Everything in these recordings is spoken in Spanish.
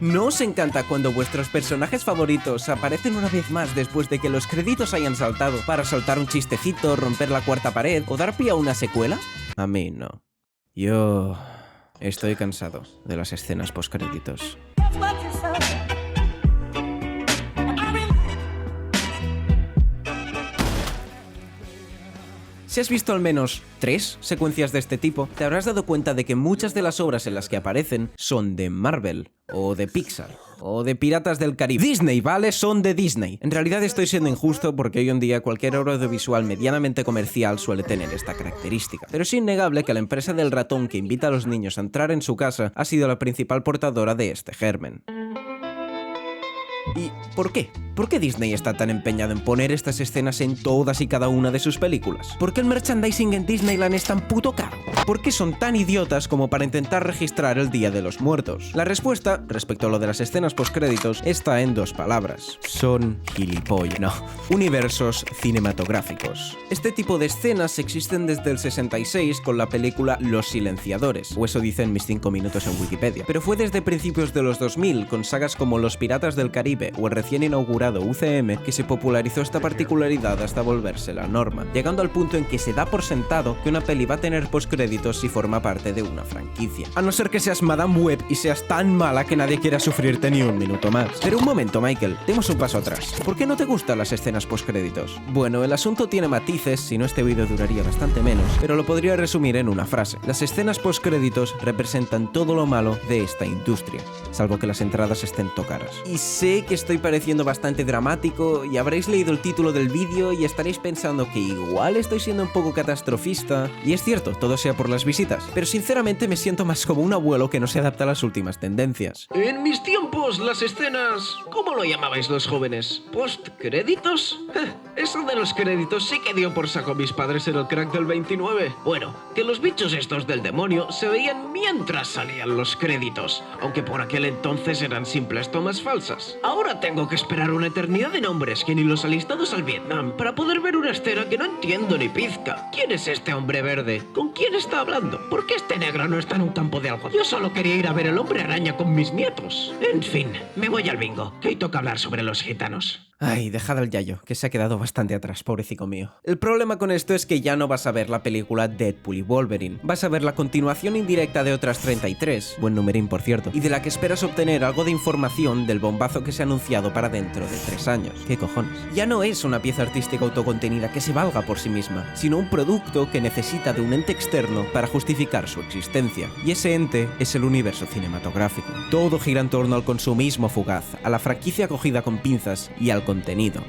¿No os encanta cuando vuestros personajes favoritos aparecen una vez más después de que los créditos hayan saltado para soltar un chistecito, romper la cuarta pared o dar pie a una secuela? A mí no. Yo estoy cansado de las escenas postcréditos. Si has visto al menos 3 secuencias de este tipo, te habrás dado cuenta de que muchas de las obras en las que aparecen son de Marvel, o de Pixar, o de Piratas del Caribe. Disney, ¿vale? Son de Disney. En realidad estoy siendo injusto porque hoy en día cualquier obra audiovisual medianamente comercial suele tener esta característica. Pero es innegable que la empresa del ratón que invita a los niños a entrar en su casa ha sido la principal portadora de este germen. ¿Y por qué? ¿Por qué Disney está tan empeñado en poner estas escenas en todas y cada una de sus películas? ¿Por qué el merchandising en Disneyland es tan puto caro? ¿Por qué son tan idiotas como para intentar registrar el Día de los Muertos? La respuesta, respecto a lo de las escenas postcréditos, está en 2 palabras. Son gilipollas. No. Universos cinematográficos. Este tipo de escenas existen desde el 66 con la película Los Silenciadores, o eso dicen mis 5 minutos en Wikipedia. Pero fue desde principios de los 2000, con sagas como Los Piratas del Caribe o el recién inaugurado UCM, que se popularizó esta particularidad hasta volverse la norma, llegando al punto en que se da por sentado que una peli va a tener postcréditos si forma parte de una franquicia. A no ser que seas Madame Web y seas tan mala que nadie quiera sufrirte ni un minuto más. Pero un momento, Michael, demos un paso atrás. ¿Por qué no te gustan las escenas postcréditos? Bueno, el asunto tiene matices, si no este vídeo duraría bastante menos, pero lo podría resumir en una frase. Las escenas postcréditos representan todo lo malo de esta industria, salvo que las entradas estén tocadas. Y sé que estoy pareciendo bastante dramático y habréis leído el título del vídeo y estaréis pensando que igual estoy siendo un poco catastrofista. Y es cierto, todo sea por las visitas, pero sinceramente me siento más como un abuelo que no se adapta a las últimas tendencias. En mis tiempos, las escenas... ¿Cómo lo llamabais los jóvenes? ¿Postcréditos? Eso de los créditos sí que dio por saco a mis padres en el crack del 29. Bueno, que los bichos estos del demonio se veían mientras salían los créditos, aunque por aquel entonces eran simples tomas falsas. Ahora tengo que esperar una eternidad de nombres que ni los alistados al Vietnam para poder ver una escena que no entiendo ni pizca. ¿Quién es este hombre verde? ¿Con quién está hablando? ¿Por qué este negro no está en un campo de algodón? Yo solo quería ir a ver el hombre araña con mis nietos. En fin, me voy al bingo, que hoy toca hablar sobre los gitanos. Ay, dejad al yayo, que se ha quedado bastante atrás, pobrecito mío. El problema con esto es que ya no vas a ver la película Deadpool y Wolverine. Vas a ver la continuación indirecta de otras 33, buen numerín por cierto, y de la que esperas obtener algo de información del bombazo que se ha anunciado para dentro de 3 años. ¿Qué cojones? Ya no es una pieza artística autocontenida que se valga por sí misma, sino un producto que necesita de un ente externo para justificar su existencia. Y ese ente es el universo cinematográfico. Todo gira en torno al consumismo fugaz, a la franquicia cogida con pinzas y al contenido.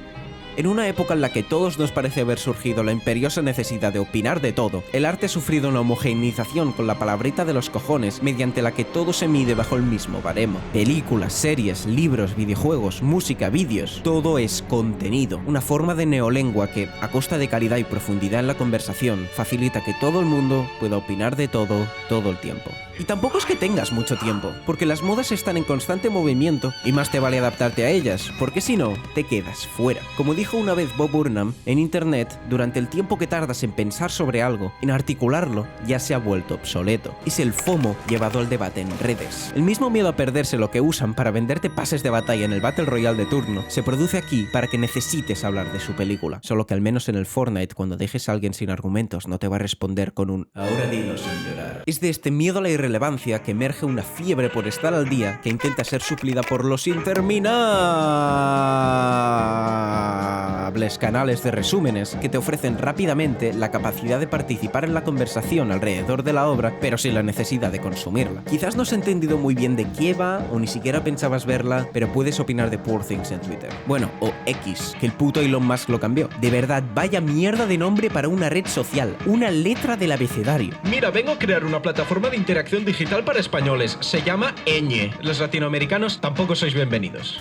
En una época en la que todos nos parece haber surgido la imperiosa necesidad de opinar de todo, el arte ha sufrido una homogeneización con la palabrita de los cojones mediante la que todo se mide bajo el mismo baremo. Películas, series, libros, videojuegos, música, vídeos, todo es contenido. Una forma de neolengua que, a costa de calidad y profundidad en la conversación, facilita que todo el mundo pueda opinar de todo, todo el tiempo. Y tampoco es que tengas mucho tiempo, porque las modas están en constante movimiento y más te vale adaptarte a ellas, porque si no, te quedas fuera. Como dijo una vez Bob Burnham, en internet, durante el tiempo que tardas en pensar sobre algo, en articularlo, ya se ha vuelto obsoleto. Es el FOMO llevado al debate en redes. El mismo miedo a perderse lo que usan para venderte pases de batalla en el Battle Royale de turno, se produce aquí para que necesites hablar de su película. Solo que al menos en el Fortnite, cuando dejes a alguien sin argumentos, no te va a responder con un "ahora dilo sin llorar". Es de este miedo a la irrelevancia que emerge una fiebre por estar al día que intenta ser suplida por los interminables canales de resúmenes que te ofrecen rápidamente la capacidad de participar en la conversación alrededor de la obra, pero sin la necesidad de consumirla. Quizás no has entendido muy bien de qué va o ni siquiera pensabas verla, pero puedes opinar de Poor Things en Twitter. Bueno, o X, que el puto Elon Musk lo cambió. De verdad, vaya mierda de nombre para una red social, una letra del abecedario. Mira, vengo a crear una plataforma de interacción digital para españoles. Se llama Ñ. Los latinoamericanos tampoco sois bienvenidos.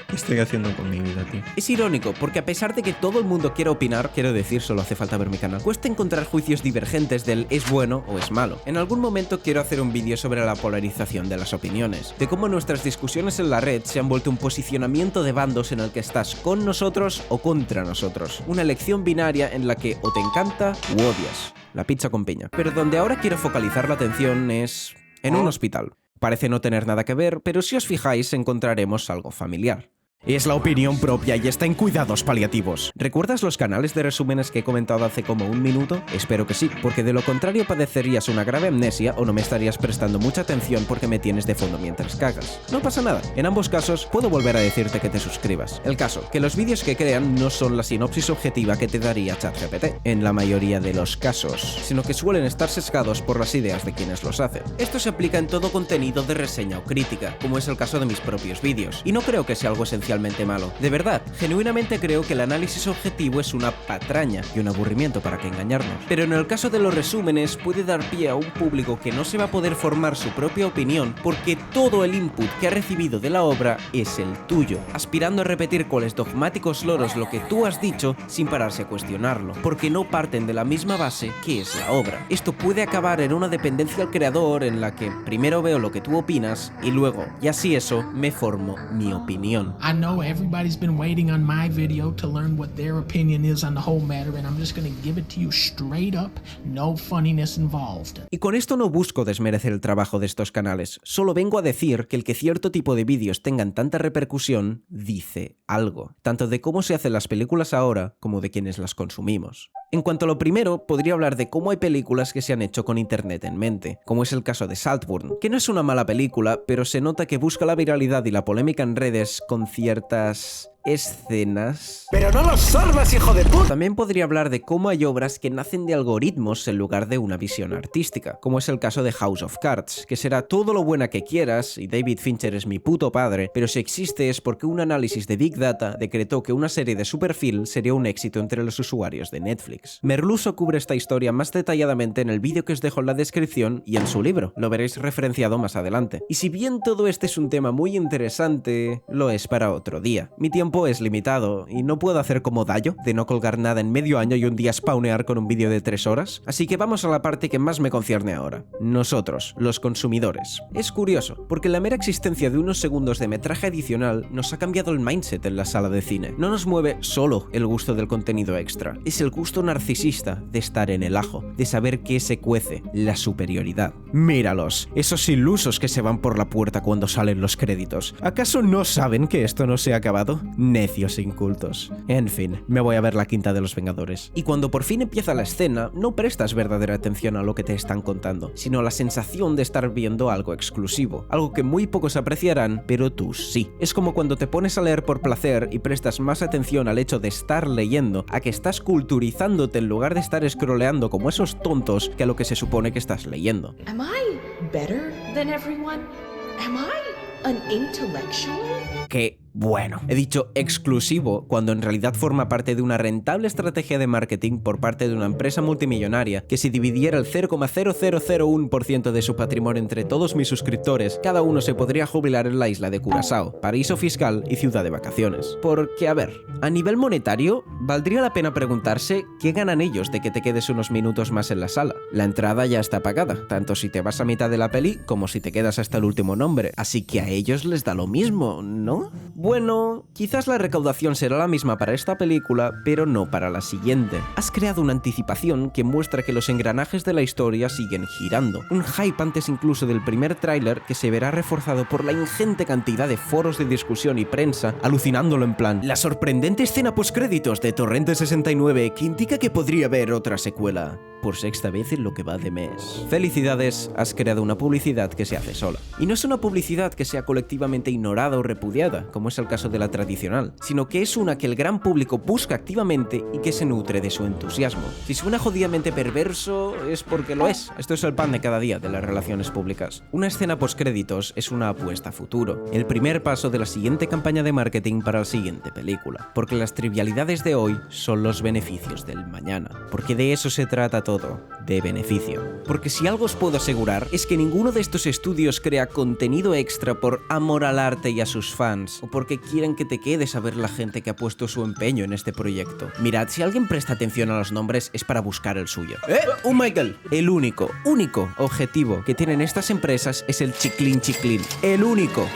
¿Qué estoy haciendo con mi vida, tío? Es irónico, porque a pesar de que todo el mundo quiera opinar, quiero decir, solo hace falta ver mi canal, cuesta encontrar juicios divergentes del es bueno o es malo. En algún momento quiero hacer un vídeo sobre la polarización de las opiniones, de cómo nuestras discusiones en la red se han vuelto un posicionamiento de bandos en el que estás con nosotros o contra nosotros. Una elección binaria en la que o te encanta u odias. La pizza con piña. Pero donde ahora quiero focalizar la atención es en un hospital. Parece no tener nada que ver, pero si os fijáis encontraremos algo familiar. Es la opinión propia y está en cuidados paliativos. ¿Recuerdas los canales de resúmenes que he comentado hace como un minuto? Espero que sí, porque de lo contrario padecerías una grave amnesia o no me estarías prestando mucha atención porque me tienes de fondo mientras cagas. No pasa nada, en ambos casos puedo volver a decirte que te suscribas. El caso, que los vídeos que crean no son la sinopsis objetiva que te daría ChatGPT, en la mayoría de los casos, sino que suelen estar sesgados por las ideas de quienes los hacen. Esto se aplica en todo contenido de reseña o crítica, como es el caso de mis propios vídeos, y no creo que sea algo esencialmente malo. De verdad, genuinamente creo que el análisis objetivo es una patraña y un aburrimiento para que engañarnos. Pero en el caso de los resúmenes puede dar pie a un público que no se va a poder formar su propia opinión porque todo el input que ha recibido de la obra es el tuyo, aspirando a repetir cuales dogmáticos loros lo que tú has dicho sin pararse a cuestionarlo, porque no parten de la misma base que es la obra. Esto puede acabar en una dependencia al creador en la que primero veo lo que tú opinas y luego, y así eso, me formo mi opinión. I know everybody's been waiting on my video to learn what their opinion is on the whole matter, and I'm just gonna give it to you straight up, no funniness involved. Y con esto no busco desmerecer el trabajo de estos canales, solo vengo a decir que el que cierto tipo de vídeos tengan tanta repercusión dice algo, tanto de cómo se hacen las películas ahora como de quienes las consumimos. En cuanto a lo primero, podría hablar de cómo hay películas que se han hecho con internet en mente, como es el caso de Saltburn, que no es una mala película, pero se nota que busca la viralidad y la polémica en redes con ciertas escenas. ¡Pero no los sorbas, hijo de puta! También podría hablar de cómo hay obras que nacen de algoritmos en lugar de una visión artística, como es el caso de House of Cards, que será todo lo buena que quieras, y David Fincher es mi puto padre, pero si existe es porque un análisis de Big Data decretó que una serie de su perfil sería un éxito entre los usuarios de Netflix. Merluzo cubre esta historia más detalladamente en el vídeo que os dejo en la descripción y en su libro, lo veréis referenciado más adelante. Y si bien todo este es un tema muy interesante, lo es para otro día. Mi tiempo es limitado y no puedo hacer como Dayo, de no colgar nada en medio año y un día spawnear con un vídeo de 3 horas, así que vamos a la parte que más me concierne ahora. Nosotros, los consumidores. Es curioso, porque la mera existencia de unos segundos de metraje adicional nos ha cambiado el mindset en la sala de cine. No nos mueve solo el gusto del contenido extra, es el gusto narcisista de estar en el ajo, de saber qué se cuece, la superioridad. Míralos, esos ilusos que se van por la puerta cuando salen los créditos. ¿Acaso no saben que esto no se ha acabado? Necios incultos. En fin, me voy a ver la quinta de los Vengadores. Y cuando por fin empieza la escena, no prestas verdadera atención a lo que te están contando, sino la sensación de estar viendo algo exclusivo, algo que muy pocos apreciarán, pero tú sí. Es como cuando te pones a leer por placer y prestas más atención al hecho de estar leyendo, a que estás culturizándote en lugar de estar scrolleando como esos tontos que a lo que se supone que estás leyendo. Am I better than everyone? Am I an intellectual? Que bueno, he dicho exclusivo cuando en realidad forma parte de una rentable estrategia de marketing por parte de una empresa multimillonaria que si dividiera el 0,0001% de su patrimonio entre todos mis suscriptores, cada uno se podría jubilar en la isla de Curazao, paraíso fiscal y ciudad de vacaciones. Porque, a ver, a nivel monetario, valdría la pena preguntarse qué ganan ellos de que te quedes unos minutos más en la sala. La entrada ya está pagada, tanto si te vas a mitad de la peli como si te quedas hasta el último nombre, así que a ellos les da lo mismo, ¿no? Bueno, quizás la recaudación será la misma para esta película, pero no para la siguiente. Has creado una anticipación que muestra que los engranajes de la historia siguen girando. Un hype antes incluso del primer tráiler que se verá reforzado por la ingente cantidad de foros de discusión y prensa, alucinándolo en plan la sorprendente escena postcréditos de Torrente 69 que indica que podría haber otra secuela. Por sexta vez en lo que va de mes. Felicidades, has creado una publicidad que se hace sola. Y no es una publicidad que sea colectivamente ignorada o repudiada, como es el caso de la tradicional, sino que es una que el gran público busca activamente y que se nutre de su entusiasmo. Si suena jodidamente perverso, es porque lo es. Esto es el pan de cada día de las relaciones públicas. Una escena postcréditos es una apuesta a futuro, el primer paso de la siguiente campaña de marketing para la siguiente película, porque las trivialidades de hoy son los beneficios del mañana, porque de eso se trata todo, de beneficio. Porque si algo os puedo asegurar es que ninguno de estos estudios crea contenido extra por amor al arte y a sus fans, o porque quieren que te quedes a ver la gente que ha puesto su empeño en este proyecto. Mirad, si alguien presta atención a los nombres es para buscar el suyo. Michael! El único objetivo que tienen estas empresas es el chiclín chiclín. El único.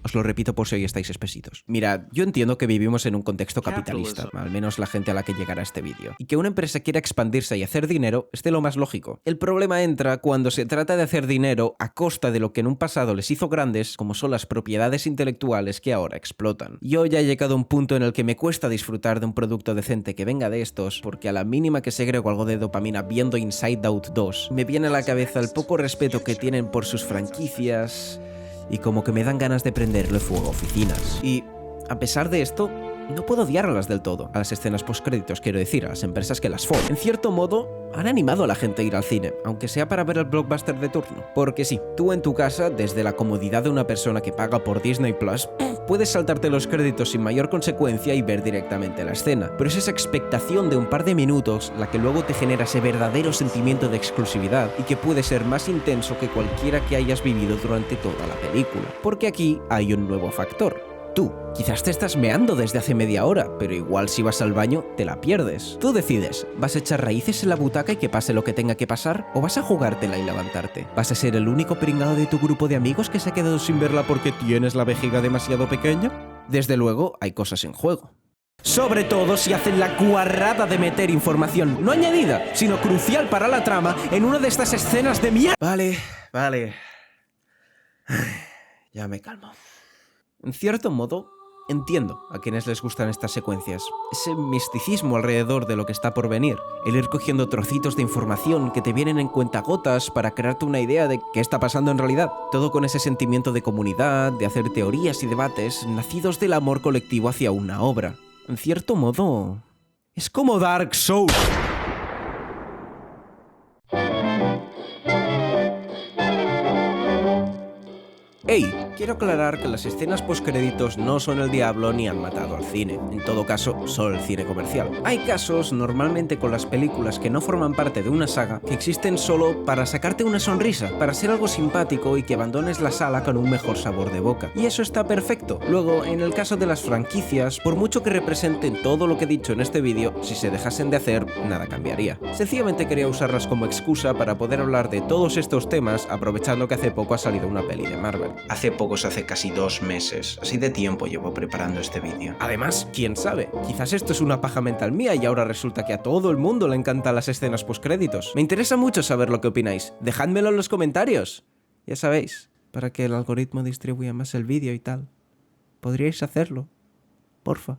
Os lo repito por si hoy estáis espesitos. Mirad, yo entiendo que vivimos en un contexto capitalista, al menos la gente a la que llegará este vídeo, y que una empresa quiera expandirse y hacer dinero es de lo más lógico. El problema entra cuando se trata de hacer dinero a costa de lo que en un pasado les hizo grandes, como son las propiedades intelectuales que ahora explotan. Yo ya he llegado a un punto en el que me cuesta disfrutar de un producto decente que venga de estos, porque a la mínima que segrego algo de dopamina viendo Inside Out 2, me viene a la cabeza el poco respeto que tienen por sus franquicias y como que me dan ganas de prenderle fuego a oficinas. Y a pesar de esto, no puedo odiarlas del todo, a las escenas postcréditos, quiero decir, a las empresas que las forman. En cierto modo, han animado a la gente a ir al cine, aunque sea para ver el blockbuster de turno. Porque sí, tú en tu casa, desde la comodidad de una persona que paga por Disney Plus, puedes saltarte los créditos sin mayor consecuencia y ver directamente la escena. Pero es esa expectación de un par de minutos la que luego te genera ese verdadero sentimiento de exclusividad y que puede ser más intenso que cualquiera que hayas vivido durante toda la película. Porque aquí hay un nuevo factor. Tú, quizás te estás meando desde hace media hora, pero igual si vas al baño, te la pierdes. Tú decides, ¿vas a echar raíces en la butaca y que pase lo que tenga que pasar? ¿O vas a jugártela y levantarte? ¿Vas a ser el único pringado de tu grupo de amigos que se ha quedado sin verla porque tienes la vejiga demasiado pequeña? Desde luego, hay cosas en juego. Sobre todo si hacen la guarrada de meter información no añadida, sino crucial para la trama en una de estas escenas de mierda. Vale. Ya me calmo. En cierto modo, entiendo a quienes les gustan estas secuencias. Ese misticismo alrededor de lo que está por venir. El ir cogiendo trocitos de información que te vienen en cuentagotas para crearte una idea de qué está pasando en realidad. Todo con ese sentimiento de comunidad, de hacer teorías y debates nacidos del amor colectivo hacia una obra. En cierto modo, es como Dark Souls. Hey, quiero aclarar que las escenas postcréditos no son el diablo ni han matado al cine. En todo caso, solo el cine comercial. Hay casos, normalmente con las películas que no forman parte de una saga, que existen solo para sacarte una sonrisa, para ser algo simpático y que abandones la sala con un mejor sabor de boca. Y eso está perfecto. Luego, en el caso de las franquicias, por mucho que representen todo lo que he dicho en este vídeo, si se dejasen de hacer, nada cambiaría. Sencillamente quería usarlas como excusa para poder hablar de todos estos temas, aprovechando que hace poco ha salido una peli de Marvel. Hace casi 2 meses, así de tiempo llevo preparando este vídeo. Además, quién sabe, quizás esto es una paja mental mía y ahora resulta que a todo el mundo le encantan las escenas postcréditos. Me interesa mucho saber lo que opináis, dejádmelo en los comentarios. Ya sabéis, para que el algoritmo distribuya más el vídeo y tal. Podríais hacerlo, porfa.